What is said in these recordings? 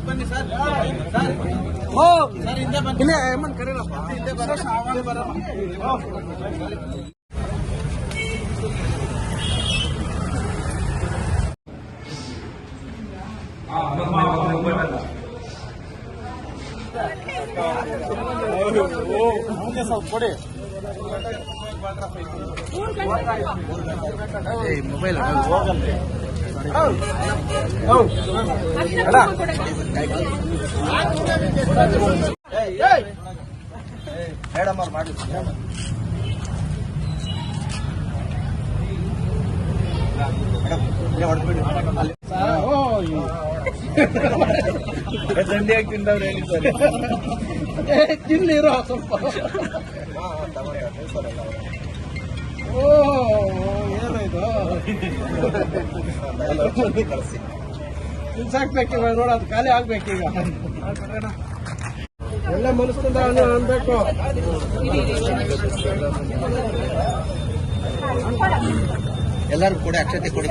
ಬನ್ನಿ ಸರ್ ಹಿಂದೆ ಬನ್ನಿ ಇಲ್ಲ ಹೇಮಂತ್ ಕರೀರಪ್ಪ ಹಿಂದೆ ಬರಮ್ಮ ಕೊಡಿ ಮೊಬೈಲ್ ಹೋಗಲ್ರಿ ಮೇಡಮ್ ಅವ್ರು ಮಾಡಿ ದಂಡಿಯಾಗಿ ತಿಂದವ್ರು ಹೇಳಿದ್ದಾರೆ ತಿನ್ಲಿರೋ ಸ್ವಲ್ಪ ಏನು ಇದು ಕಳಿಸಿ ತಿನ್ಸಾಕ್ಬೇಕೀಗ ನೋಡ ಅದು ಖಾಲಿ ಆಗ್ಬೇಕೀಗ ಎಲ್ಲ ಮನಸ್ಸಿಂದ ಅನ್ಬೇಕು ಎಲ್ಲರೂ ಕೂಡ ಅಕ್ಷತೆ ಕೊಡಿ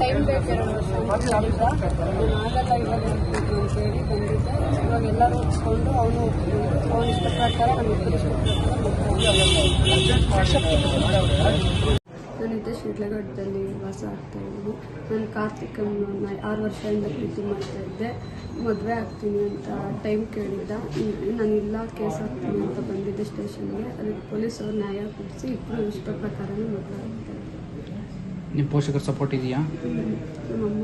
ಟೈಮ್ ಬೇಕಿರೋದು ಆಗಲ್ಲ ಇವಾಗ ಎಲ್ಲರೂ ಹೊತ್ಕೊಂಡು ಅವನು ಇಷ್ಟ ಪ್ರಕಾರ ನಾನಿದ್ದೆ ಶಿಡ್ಲಘಟ್ಟದಲ್ಲಿ ವಾಸ ಆಗ್ತಾ ಇದ್ದೀನಿ. ನಾನು ಕಾರ್ತಿಕನ್ನು 6 ವರ್ಷದಿಂದ ಪ್ರೀತಿ ಮಾಡ್ತಾ ಇದ್ದೆ. ಮದುವೆ ಆಗ್ತೀನಿ ಅಂತ ಟೈಮ್ ಕೇಳಿದ್ದ. ನಾನು ಇಲ್ಲ ಕೇಸ್ ಹಾಕ್ತೀನಿ ಅಂತ ಬಂದಿದ್ದೆ ಸ್ಟೇಷನ್ಗೆ. ಅದಕ್ಕೆ ಪೊಲೀಸರು ನ್ಯಾಯ ಕೊಡಿಸಿ ಇಬ್ಬರು ಇಷ್ಟ ಪ್ರಕಾರನೇ ಮದುವೆ ಆಗ್ತಾ ಇದ್ದೆ. ನಿಮ್ಮ ಪೋಷಕರ ಸಪೋರ್ಟ್ ಇದೆಯಾ? ನಮ್ಮಮ್ಮ